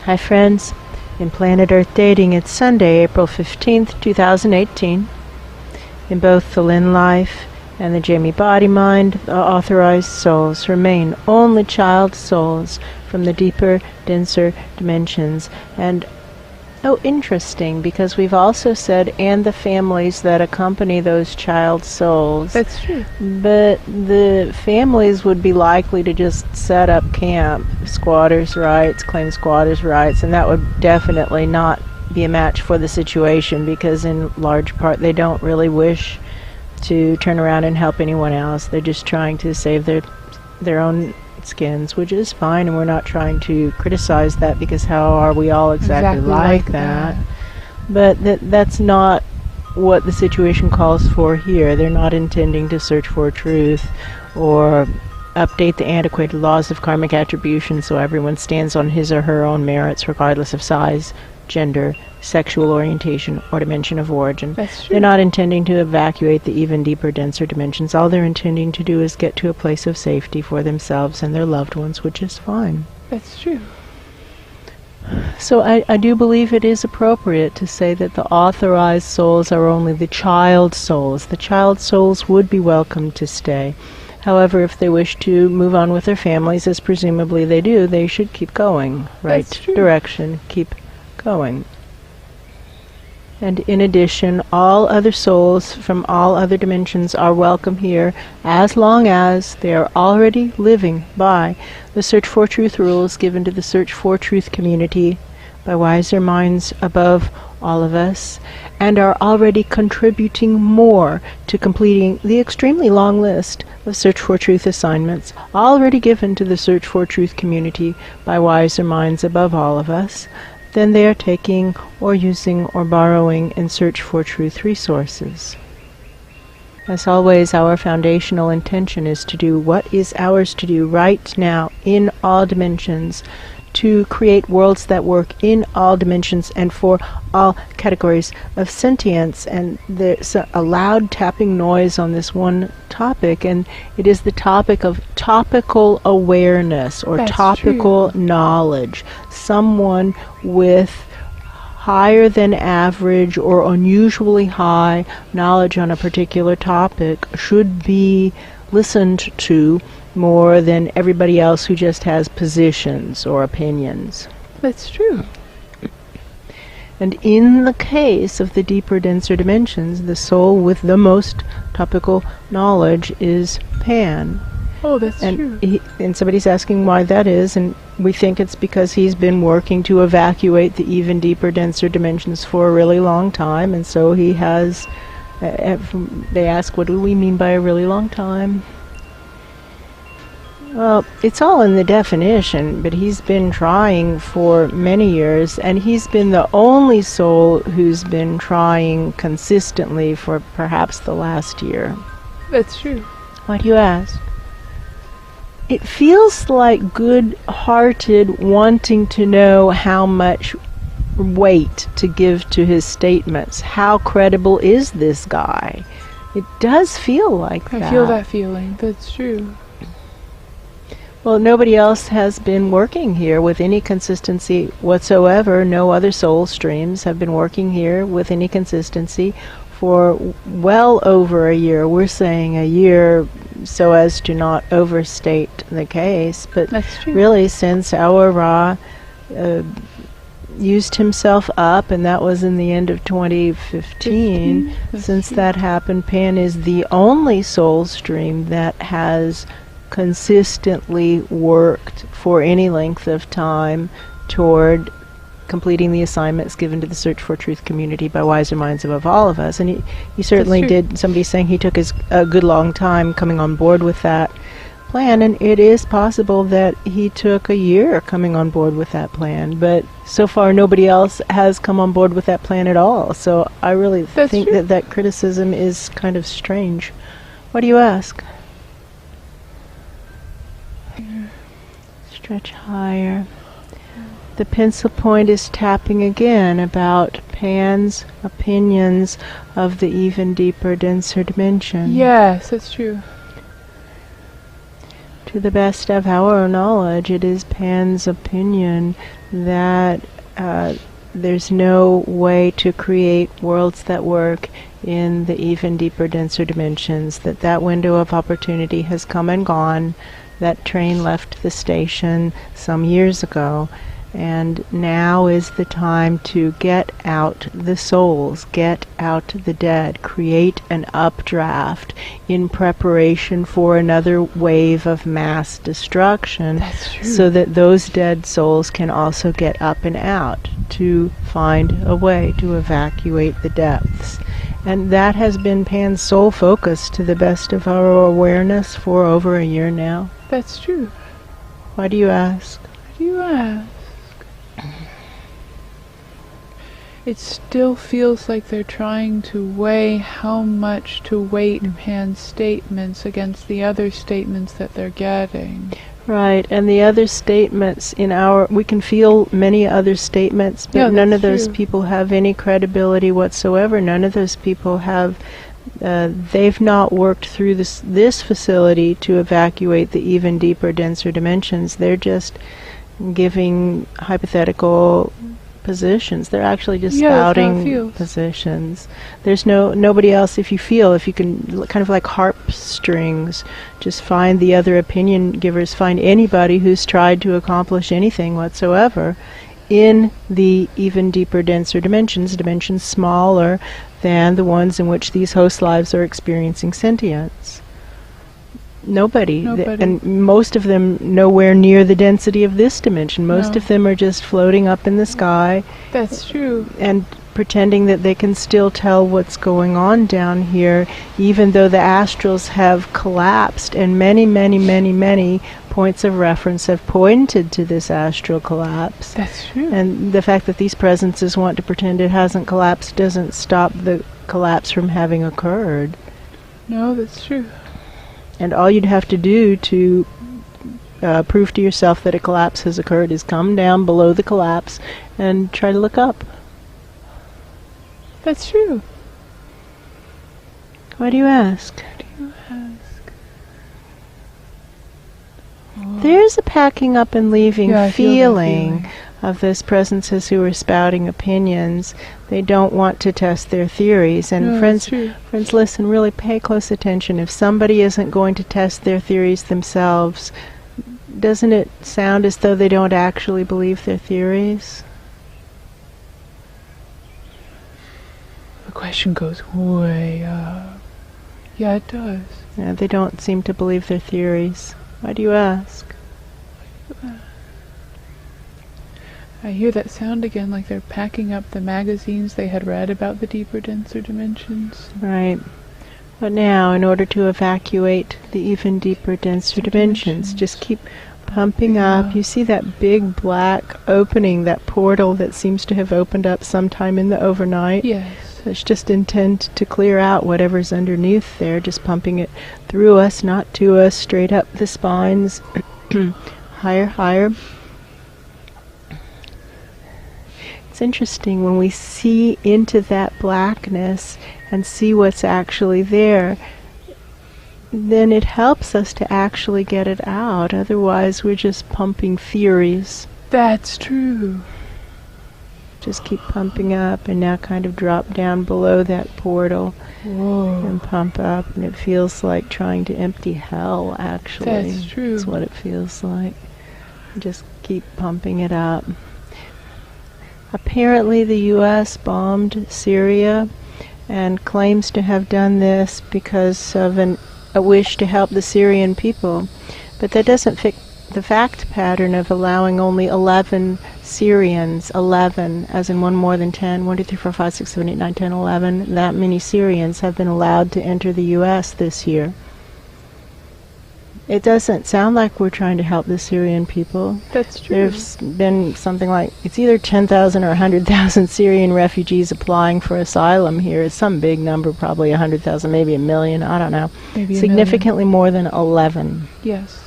Hi friends, in Planet Earth Dating, it's Sunday, April 15th, 2018. In both the Lynn life and the Jamie body mind, the authorized souls remain only child souls from the deeper, denser dimensions. And oh, interesting, because we've also said, and the families that accompany those child souls. That's true. But the families would be likely to just set up camp, squatters' rights, claim squatters' rights, and that would definitely not be a match for the situation, because in large part they don't really wish to turn around and help anyone else. They're just trying to save their own skins, which is fine, and we're not trying to criticize that, because how are we all exactly like that? But that's not what the situation calls for here. They're not intending to search for truth or update the antiquated laws of karmic attribution so everyone stands on his or her own merits regardless of size, gender, sexual orientation, or dimension of origin. That's true. They're not intending to evacuate the even deeper, denser dimensions. All they're intending to do is get to a place of safety for themselves and their loved ones, which is fine. That's true. So I do believe it is appropriate to say that the authorized souls are only the child souls. The child souls would be welcome to stay. However, if they wish to move on with their families, as presumably they do, they should keep going. Right direction, keep going. And in addition, all other souls from all other dimensions are welcome here, as long as they are already living by the Search for Truth rules given to the Search for Truth community by wiser minds above all of us, and are already contributing more to completing the extremely long list of Search for Truth assignments already given to the Search for Truth community by wiser minds above all of us, than they are taking or using or borrowing in Search for Truth resources. As always, our foundational intention is to do what is ours to do right now in all dimensions, to create worlds that work in all dimensions and for all categories of sentience. And there's a loud tapping noise on this one topic, and it is the topic of topical awareness or topical knowledge. Someone with higher than average or unusually high knowledge on a particular topic should be listened to more than everybody else who just has positions or opinions. That's true. And in the case of the deeper, denser dimensions, the soul with the most topical knowledge is Pan. Oh, that's true. And somebody's asking why that is, and we think it's because he's been working to evacuate the even deeper, denser dimensions for a really long time, and so he has... they ask, what do we mean by a really long time? Well, it's all in the definition, but he's been trying for many years, and he's been the only soul who's been trying consistently for perhaps the last year. That's true. Why do you ask? It feels like good-hearted wanting to know how much weight to give to his statements. How credible is this guy? It does feel like that. I feel that feeling. That's true. Well, nobody else has been working here with any consistency whatsoever. No other soul streams have been working here with any consistency for well over a year. We're saying a year so as to not overstate the case, but really since our Ra used himself up, and that was in the end of 2015. Since that happened, Pan is the only soul stream that has consistently worked for any length of time toward completing the assignments given to the Search for Truth community by wiser minds above all of us. And he certainly did. Somebody's saying he took a good long time coming on board with that plan, and it is possible that he took a year coming on board with that plan, but so far nobody else has come on board with that plan at all. So I really think that criticism is kind of strange. Why do you ask? Stretch higher. The pencil point is tapping again about Pan's opinions of the even deeper, denser dimension. Yes, that's true. To the best of our knowledge, it is Pan's opinion that there's no way to create worlds that work in the even deeper, denser dimensions, that window of opportunity has come and gone. That train left the station some years ago, and now is the time to get out the souls, get out the dead, create an updraft in preparation for another wave of mass destruction. That's true. So that those dead souls can also get up and out to find a way to evacuate the depths. And that has been Pan's sole focus, to the best of our awareness, for over a year now. That's true. Why do you ask? Why do you ask? It still feels like they're trying to weigh how much to weight Pan's statements against the other statements that they're getting. Right, and the other statements we can feel many other statements, but none of those people have any credibility whatsoever. None of those people have, they've not worked through this facility to evacuate the even deeper, denser dimensions. They're just giving hypothetical positions. They're actually just spouting positions. There's nobody else. If you can, kind of like harp strings, just find the other opinion givers, find anybody who's tried to accomplish anything whatsoever in the even deeper, denser dimensions smaller than the ones in which these host lives are experiencing sentience. Nobody. And most of them nowhere near the density of this dimension. Most of them are just floating up in the sky. That's true. And pretending that they can still tell what's going on down here, even though the astrals have collapsed, and many, many, many, many points of reference have pointed to this astral collapse. That's true. And the fact that these presences want to pretend it hasn't collapsed doesn't stop the collapse from having occurred. No, that's true. And all you'd have to do to prove to yourself that a collapse has occurred is come down below the collapse and try to look up. That's true. Why do you ask? Oh. There's a packing up and leaving feeling of those presences who are spouting opinions. They don't want to test their theories. And friends, listen, really pay close attention. If somebody isn't going to test their theories themselves, doesn't it sound as though they don't actually believe their theories? The question goes way up. Yeah, it does. Yeah, they don't seem to believe their theories. Why do you ask? I hear that sound again, like they're packing up the magazines they had read about the deeper, denser dimensions. Right. But now, in order to evacuate the even deeper, denser dimensions, just keep pumping up. You see that big black opening, that portal that seems to have opened up sometime in the overnight? Yes. It's just intent to clear out whatever's underneath there, just pumping it through us, not to us, straight up the spines, higher, higher. It's interesting when we see into that blackness and see what's actually there, then it helps us to actually get it out. Otherwise, we're just pumping theories. That's true. Just keep pumping up and now kind of drop down below that portal. Whoa. And pump up, and it feels like trying to empty hell, actually. That's true. That's what it feels like. Just keep pumping it up. Apparently the U.S. bombed Syria and claims to have done this because of a wish to help the Syrian people. But that doesn't fit the fact pattern of allowing only 11 Syrians, 11, as in one more than 10, 1, 2, 3, 4, 5, 6, 7, 8, 9, 10, 11, that many Syrians have been allowed to enter the U.S. this year. It doesn't sound like we're trying to help the Syrian people. That's true. There's been something like, it's either 10,000 or 100,000 Syrian refugees applying for asylum here. It's some big number, probably 100,000, maybe a million, I don't know. Maybe significantly more than 11. Yes.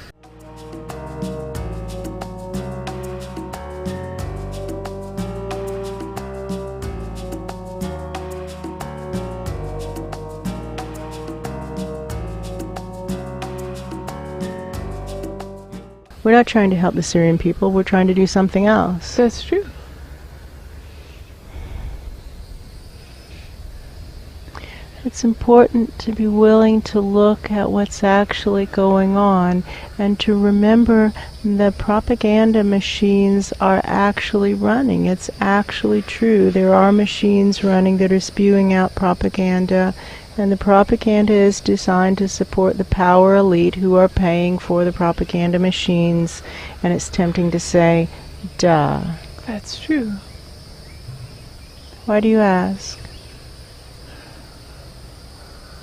We're not trying to help the Syrian people. We're trying to do something else. That's true. It's important to be willing to look at what's actually going on and to remember that propaganda machines are actually running. It's actually true. There are machines running that are spewing out propaganda, and the propaganda is designed to support the power elite who are paying for the propaganda machines, and it's tempting to say, duh. That's true. Why do you ask?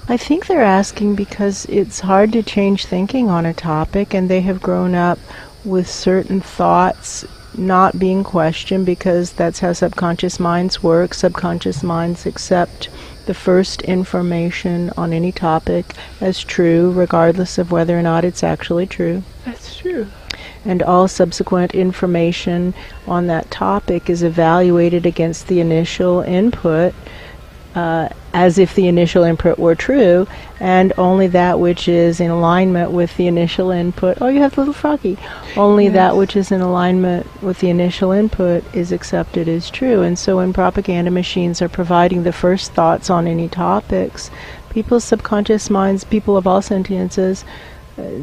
I think they're asking because it's hard to change thinking on a topic, and they have grown up with certain thoughts not being questioned because that's how subconscious minds work. Subconscious minds accept the first information on any topic as true, regardless of whether or not it's actually true. That's true. And all subsequent information on that topic is evaluated against the initial input, as if the initial input were true, and only that which is in alignment with the initial input. Oh, you have the little froggy. Only that which is in alignment with the initial input is accepted as true. And so when propaganda machines are providing the first thoughts on any topics, people's subconscious minds, people of all sentiences,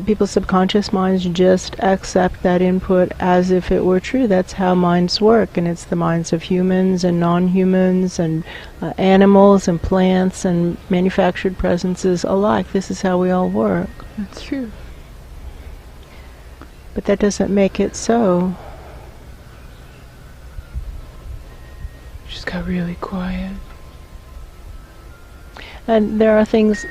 people's subconscious minds just accept that input as if it were true. That's how minds work, and it's the minds of humans and non-humans and animals and plants and manufactured presences alike. This is how we all work. That's true. But that doesn't make it so. Just got really quiet. And there are things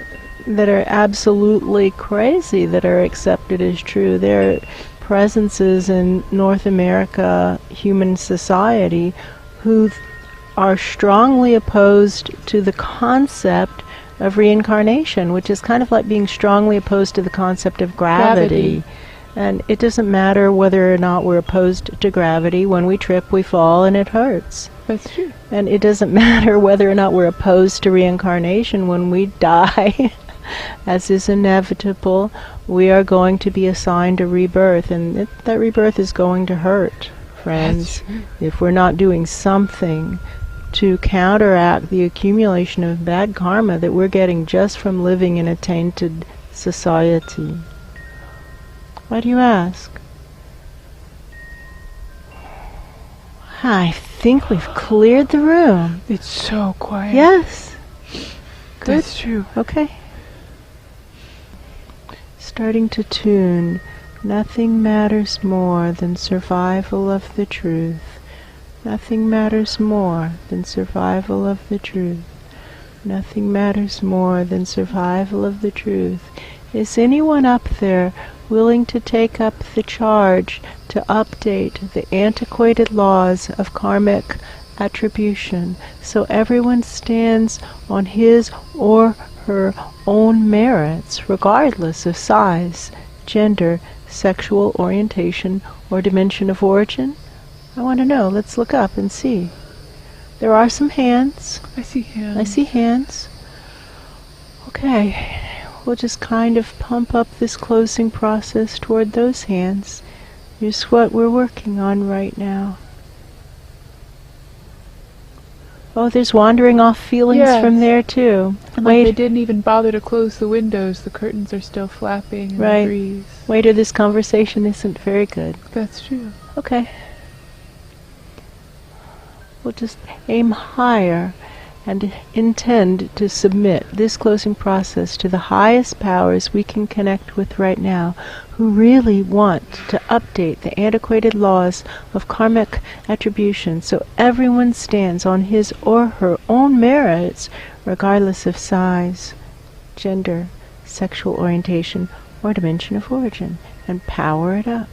that are absolutely crazy that are accepted as true. There are presences in North America human society who are strongly opposed to the concept of reincarnation, which is kind of like being strongly opposed to the concept of gravity. And it doesn't matter whether or not we're opposed to gravity. When we trip, we fall, and it hurts. That's true. And it doesn't matter whether or not we're opposed to reincarnation. When we die, as is inevitable, we are going to be assigned a rebirth, and that rebirth is going to hurt, friends, if we're not doing something to counteract the accumulation of bad karma that we're getting just from living in a tainted society. Why do you ask? I think we've cleared the room. It's so quiet. Yes. Good. That's true. Okay. Starting to tune. Nothing matters more than survival of the truth. Nothing matters more than survival of the truth. Nothing matters more than survival of the truth. Is anyone up there willing to take up the charge to update the antiquated laws of karmic attribution so everyone stands on his or her own merits, regardless of size, gender, sexual orientation, or dimension of origin? I want to know. Let's look up and see. There are some hands. I see hands. I see hands. Okay. We'll just kind of pump up this closing process toward those hands. Just what we're working on right now. Oh, there's wandering off feelings from there too. And Wait, like they didn't even bother to close the windows. The curtains are still flapping in the breeze. Waiter, this conversation isn't very good. That's true. Okay. We'll just aim higher and intend to submit this closing process to the highest powers we can connect with right now, who really want to update the antiquated laws of karmic attribution so everyone stands on his or her own merits, regardless of size, gender, sexual orientation, or dimension of origin, and power it up.